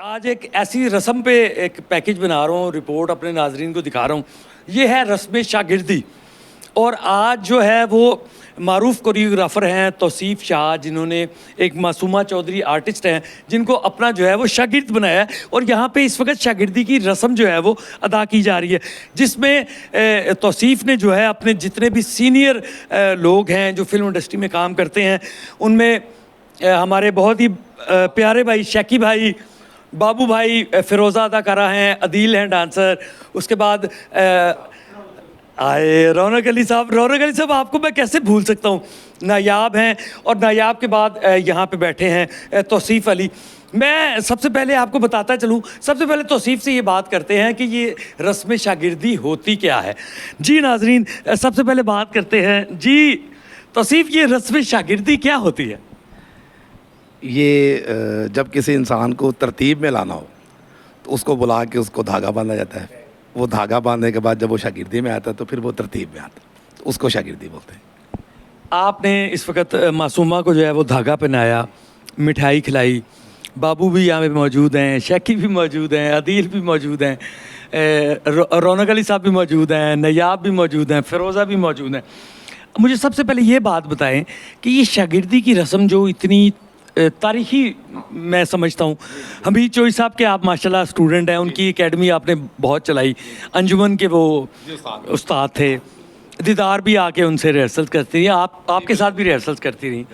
आज एक ऐसी रस्म पे एक पैकेज बना रहा हूँ, रिपोर्ट अपने नाजरीन को दिखा रहा हूँ। ये है रस्म शागिर्दी, और आज जो है वो मारूफ कोरियोग्राफर हैं तौसीफ शाह, जिन्होंने एक मासूमा चौधरी आर्टिस्ट हैं जिनको अपना जो है वो शागिर्द बनाया है। और यहाँ पे इस वक्त शागिर्दी की रस्म जो है वो अदा की जा रही है, जिसमें तौसीफ ने जो है अपने जितने भी सीनियर लोग हैं जो फिल्म इंडस्ट्री में काम करते हैं, उनमें हमारे बहुत ही प्यारे भाई शैकी भाई, बाबू भाई फिरोज़ा अदाकारा हैं, अदील हैं डांसर, उसके बाद आए रौनक अली साहब। रौनक अली साहब आपको मैं कैसे भूल सकता हूँ, नायाब हैं, और नायाब के बाद यहाँ पे बैठे हैं तौसीफ अली। मैं सबसे पहले आपको बताता चलूँ, सबसे पहले तौसीफ से ये बात करते हैं कि ये रस्म शागिर्दी होती क्या है। जी नाजरीन, सबसे पहले बात करते हैं जी तौसीफ, ये रस्म शागिर्दी क्या होती है? ये जब किसी इंसान को तरतीब में लाना हो तो उसको बुला के उसको धागा बांधा जाता है। वो धागा बांधने के बाद जब वो शागिर्दी में आता है तो फिर वो तरतीब में आता है, तो उसको शागिर्दी बोलते हैं। आपने इस वक्त मासूमा को जो है वो धागा पहनाया, मिठाई खिलाई, बाबू भी यहाँ पे मौजूद हैं, शैकी भी मौजूद हैं, अदील भी मौजूद हैं, रौनक अली साहब भी मौजूद हैं, नयाब भी मौजूद हैं, फिरोज़ा भी मौजूद हैं। मुझे सबसे पहले ये बात बताएं कि ये शागिर्दी की रस्म जो इतनी तारीखी मैं समझता हूँ, हमीद चोई साहब के आप माशाल्लाह स्टूडेंट हैं, उनकी एकेडमी आपने बहुत चलाई, अंजुमन के वो उस्ताद थे, दीदार भी आके उनसे रिहर्सल करती रही, आपके साथ भी रिहर्सल करती रही।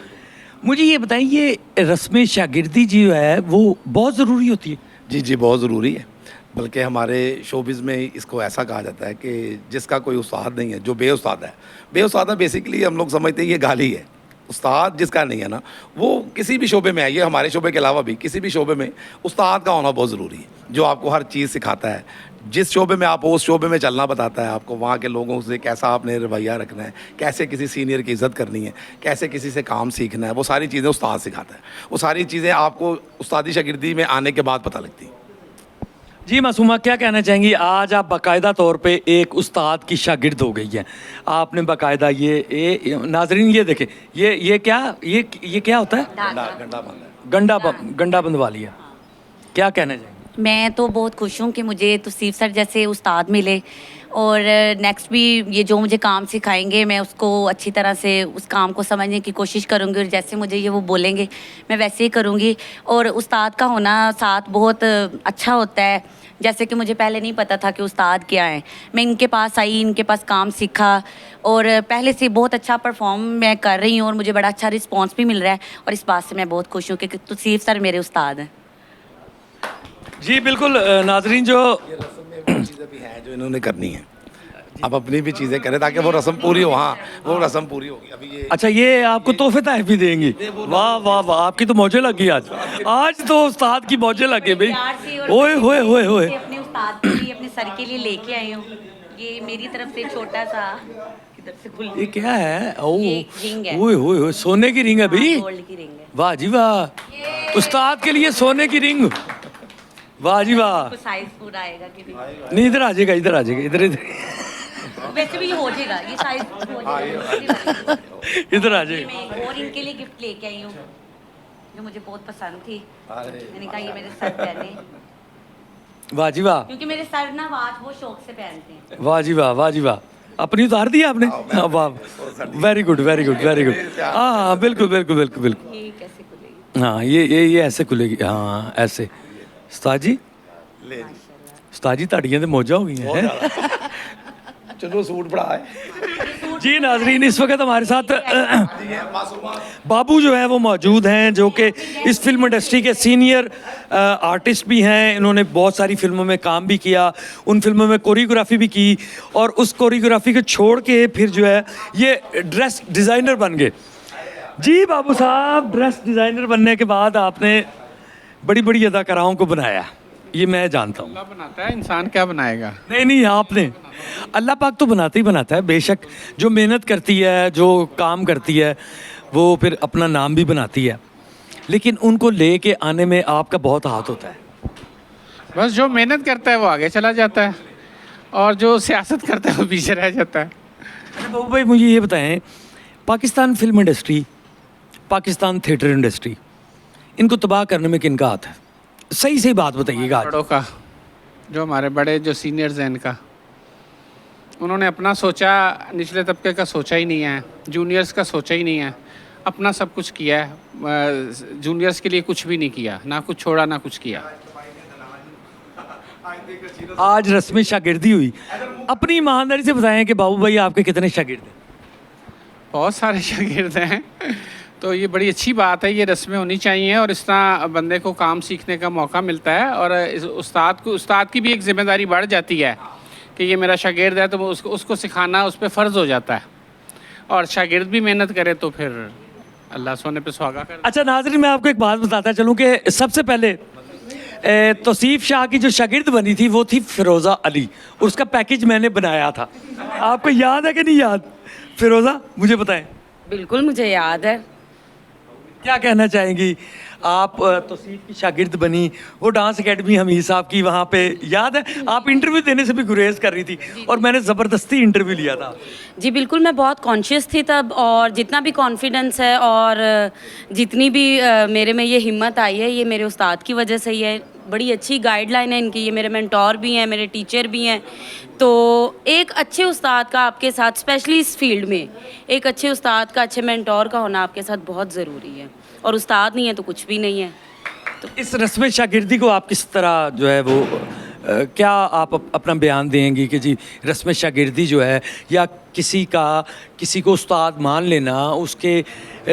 मुझे ये बताएं, ये रस्म शागिर्दी जो है वो बहुत ज़रूरी होती है? जी जी, बहुत ज़रूरी है। बल्कि हमारे शोबिज़ में इसको ऐसा कहा जाता है कि जिसका कोई उस्ताद नहीं है, जो बेउस्ताद है, बेउस्ताद बेसिकली हम लोग समझते हैं ये गाली है। उस्ताद जिसका नहीं है ना, वो किसी भी शोबे में है, ये हमारे शोबे के अलावा भी किसी भी शोबे में उस्ताद का होना बहुत ज़रूरी है, जो आपको हर चीज़ सिखाता है। जिस शोबे में आप हो उस शोबे में चलना बताता है आपको, वहाँ के लोगों से कैसा आपने रवैया रखना है, कैसे किसी सीनियर की इज़्ज़त करनी है, कैसे किसी से काम सीखना है, वो सारी चीज़ें उस्ताद सिखाता है। वो सारी चीज़ें आपको उस्तादी शागिर्दी में आने के बाद पता लगती हैं। जी मासूमा, क्या कहना चाहेंगी? आज आप बाकायदा तौर पे एक उस्ताद की शागिर्द हो गई हैं, आपने बाकायदा ये नाजरीन ये देखें, ये क्या होता है? गंडा बंधवा लिया। क्या कहना चाहेंगे? मैं तो बहुत खुश हूँ कि मुझे तौसीफ सर जैसे उस्ताद मिले, और नेक्स्ट भी ये जो मुझे काम सिखाएंगे मैं उसको अच्छी तरह से उस काम को समझने की कोशिश करूँगी, और जैसे मुझे ये वो बोलेंगे मैं वैसे ही करूँगी। और उस्ताद का होना साथ बहुत अच्छा होता है, जैसे कि मुझे पहले नहीं पता था कि उस्ताद क्या है। मैं इनके पास आई, इनके पास काम सीखा, और पहले से बहुत अच्छा परफॉर्म मैं कर रही हूँ, और मुझे बड़ा अच्छा रिस्पॉन्स भी मिल रहा है, और इस बात से मैं बहुत खुश हूँ कि तौसीफ सर मेरे उस्ताद हैं। जी बिल्कुल नाजरीन, जो ये रस्म में वो चीज़ें भी हैं जो इन्होंने करनी है, आप अपनी भी चीज़ें करें ताकि वो रस्म पूरी हो। हाँ, वो रस्म पूरी होगी। अभी ये अच्छा, ये आपको तोहफे तहफ भी देंगी? वाह वाह वाह, आपकी तो मौजें लगी आज तो उस्ताद की मौजें लगी भाई। ओए होए होए होए, अपने उस्ताद के लिए, अपने सर के लिए लेके आई हूँ। ये मेरी तरफ से छोटा सा इधर से खुल, ये क्या है? ओ ये रिंग है। ओए होए होए, सोने की रिंग है भाई। गोल्ड की रिंग है। वाह जी वाह, उस्ताद के लिए सोने की रिंग, वाह जी वाह। तो साइज पूरा आएगा कि नहीं? नहीं, इधर आ जाएगा, इधर आ जाएगा, इधर वैसे भी ये हो जाएगा, ये साइज हो जाएगा। इधर आ जाएगा। मैं एक और इनके लिए गिफ्ट लेके आई हूँ जो मुझे बहुत पसंद थी। मैंने कहा ये मेरे सर पहने, वाह जी वाह, क्योंकि मेरे सर ना वाच वो शौक से पहनते हैं। वाह जी वाह, वाह जी वाह। अपनी उतार दी आपने? हाँ, वाह, very good very good very good. हाँ बिल्कुल बिल्कुल बिल्कुल बिल्कुल। ये कैसे खुलेगी? हाँ, ये ऐसे खुलेगी। हाँ ऐसे। उस्ताद जी, उस्ताद जी ताड़ियाँ तो मौजा हो गई हैं। चलो सूट बड़ा है। जी नाजरीन, इस वक्त हमारे साथ बाबू जो है वो मौजूद हैं, जो कि इस फिल्म इंडस्ट्री के सीनियर आर्टिस्ट भी हैं। इन्होंने बहुत सारी फिल्मों में काम भी किया, उन फिल्मों में कोरियोग्राफी भी की, और उस कोरियोग्राफी को छोड़ के फिर जो है ये ड्रेस डिज़ाइनर बन गए। जी बाबू साहब, ड्रेस डिज़ाइनर बनने के बाद आपने बड़ी बड़ी अदाकाराओं को बनाया, ये मैं जानता हूँ। अल्लाह बनाता है, इंसान क्या बनाएगा। नहीं नहीं, आपने, अल्लाह पाक तो बनाता ही बनाता है बेशक। जो मेहनत करती है, जो काम करती है, वो फिर अपना नाम भी बनाती है, लेकिन उनको लेके आने में आपका बहुत हाथ होता है। बस जो मेहनत करता है वो आगे चला जाता है, और जो सियासत करता है वो पीछे रह जाता है। अच्छा बाबू भाई, मुझे ये बताएं, Pakistan film industry, Pakistan theatre industry, इनको तबाह करने में किनका हाथ है? सही सही बात बताइएगा आज। बड़ों का, जो हमारे बड़े जो सीनियर्स हैं इनका, उन्होंने अपना सोचा, निचले तबके का सोचा ही नहीं है, जूनियर्स का सोचा ही नहीं है, अपना सब कुछ किया है, जूनियर्स के लिए कुछ भी नहीं किया, ना कुछ छोड़ा ना कुछ किया। आज रस्म शागिर्दी हुई, अपनी ईमानदारी से बताएं कि बाबू भाई आपके कितने शागिर्द हैं? बहुत सारे शागिर्द हैं, तो ये बड़ी अच्छी बात है, ये रस्में होनी चाहिए, और इस तरह बंदे को काम सीखने का मौका मिलता है, और इस उस्ताद की भी एक जिम्मेदारी बढ़ जाती है कि ये मेरा शागिर्द है, तो वो उसको सिखाना उस पर फ़र्ज़ हो जाता है, और शागिर्द भी मेहनत करे तो फिर अल्लाह सोने पे सुहागा कर। अच्छा नाज़रीन, मैं आपको एक बात बताता चलूँ कि सबसे पहले तौसीफ़ शाह की जो शागिर्द बनी थी वो थी फ़िरोज़ा अली, उसका पैकेज मैंने बनाया था। आपको याद है कि नहीं याद? फ़िरोज़ा, मुझे बताएं। बिल्कुल मुझे याद है। क्या कहना चाहेंगी आप? तौसीफ़ की शागिर्द बनी, वो डांस एकेडमी हमीद साहब की, वहाँ पे याद है आप इंटरव्यू देने से भी गुरेज कर रही थी और मैंने ज़बरदस्ती इंटरव्यू लिया था। जी बिल्कुल, मैं बहुत कॉन्शियस थी तब, और जितना भी कॉन्फिडेंस है और जितनी भी मेरे में ये हिम्मत आई है, ये मेरे उस्ताद की वजह से ही है। बड़ी अच्छी गाइडलाइन है इनकी, ये मेरे मेंटोर भी हैं, मेरे टीचर भी हैं। तो एक अच्छे उस्ताद का आपके साथ, स्पेशली इस फील्ड में, एक अच्छे उस्ताद का, अच्छे मेंटोर का होना आपके साथ बहुत ज़रूरी है, और उस्ताद नहीं है तो कुछ भी नहीं है। तो इस रस्म शागिर्दी को आप किस तरह जो है वो क्या आप अपना बयान देंगी कि जी रस्म शागिर्दी जो है, या किसी को उस्ताद मान लेना, उसके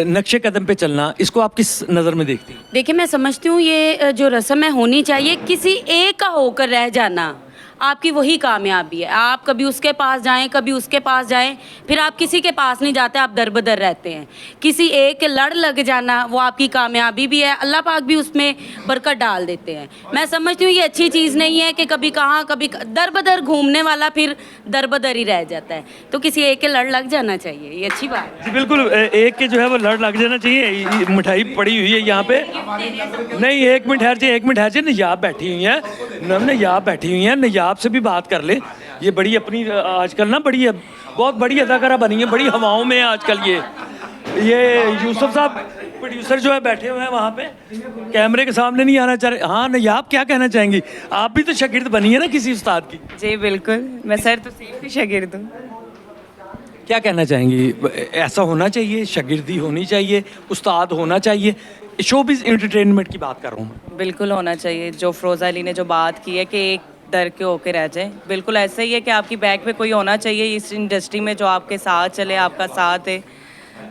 नक्शे कदम पे चलना, इसको आप किस नज़र में देखती हैं? देखिए, मैं समझती हूँ ये जो रस्म है होनी चाहिए, किसी एक का होकर रह जाना आपकी वही कामयाबी है। आप कभी उसके पास जाएं, कभी उसके पास जाएं, फिर आप किसी के पास नहीं जाते, आप दर बदर रहते हैं। किसी एक के लड़ लग जाना वो आपकी कामयाबी भी है, अल्लाह पाक भी उसमें बरकत डाल देते हैं। मैं समझती हूँ ये अच्छी चीज़ नहीं है कि कभी कहाँ कभी दर बदर घूमने वाला फिर दर बदर ही रह जाता है। तो किसी एक के लड़ लग जाना चाहिए, ये अच्छी बात है। जी बिल्कुल, एक के जो है वो लड़ लग जाना चाहिए। मिठाई पड़ी हुई है यहाँ पे, नहीं एक मिनट ठहर जाइए, एक मिनट ठहर जाइए। नयाब बैठी हुई हैं, नयाब बैठी हुई हैं, नयाब से भी बात कर ले। ये बड़ी अपनी आजकल ना बड़ी बहुत बड़ी अदाकारा बनी है, बड़ी हवाओं में आजकल। ये यूसुफ साहब प्रोड्यूसर जो है बैठे हुए हैं वहाँ पे, कैमरे के सामने नहीं आना चाह रहे। हाँ नयाब, क्या कहना चाहेंगी? आप भी तो शागिर्द बनी है ना किसी उस्ताद की? जी बिल्कुल, मैं सर तौसीफ़ की शागिर्द हूँ। क्या कहना चाहेंगी? ऐसा होना चाहिए, शागिर्दी होनी चाहिए, उस्ताद होना चाहिए? शोबिज़ एंटरटेनमेंट की बात कर रहा हूँ मैं। बिल्कुल होना चाहिए। जो फ़िरोज़ा अली ने जो बात की है कि एक डर के होके रह जाए, बिल्कुल ऐसा ही है कि आपकी बैक पे कोई होना चाहिए इस इंडस्ट्री में जो आपके साथ चले, आपका साथ है।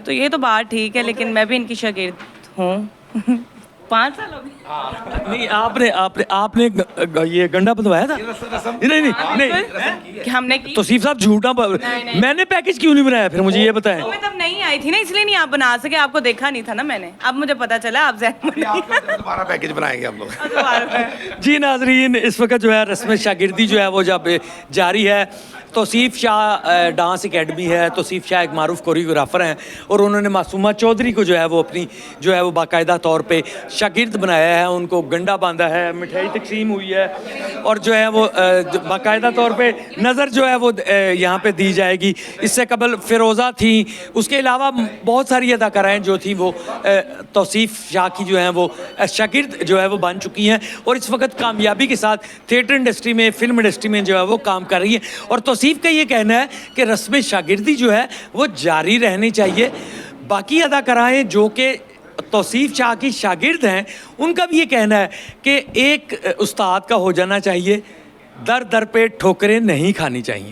तो ये तो बात ठीक है, लेकिन मैं भी इनकी शागिर्द हूँ। 5 साल हो गए। नहीं, आपने ये गंडा बंधवाया था? नहीं नहीं नहीं, कि हमने की तौसीफ़ साहब झूठा नहीं। मैंने पैकेज क्यों नहीं बनाया फिर, मुझे ये बताएं। तो मैं तब नहीं आई थी ना, इसलिए नहीं आप बना सके, आपको देखा नहीं था ना मैंने। अब मुझे पता चला आप दोबारा पैकेज बनाएंगे हम लोग। जी नाजरीन, इस वक्त जो है रस्म शागिर्दी जो है वो जब जारी है। तौसीफ़ शाह डांस एकेडमी है, तौसीफ़ शाह एक मारूफ कोरियोग्राफर हैं, और उन्होंने मासूमा चौधरी को जो है वो अपनी जो है वो बाकायदा तौर पे शागिर्द बनाया है, उनको गंडा बांधा है, मिठाई तकसीम हुई है, और जो है वो बाकायदा तौर पे नज़र जो है वो यहाँ पे दी जाएगी। इससे कबल फ़िरोज़ा थी, उसके अलावा बहुत सारी अदाकाराएँ जो थी वो तौसीफ़ शाह की जो हैं वो शागिर्द जो है वो बन चुकी हैं, और इस वक्त कामयाबी के साथ थिएटर इंडस्ट्री में, फिल्म इंडस्ट्री में जो है वो काम कर रही है। और तौसीफ़ का ये कहना है कि रस्म शागिर्दी जो है वो जारी रहनी चाहिए। बाकी अदाकाराएँ जो कि तौसीफ़ शाह की शागिर्द हैं, उनका भी ये कहना है कि एक उस्ताद का हो जाना चाहिए, दर दर पे ठोकरें नहीं खानी चाहिए।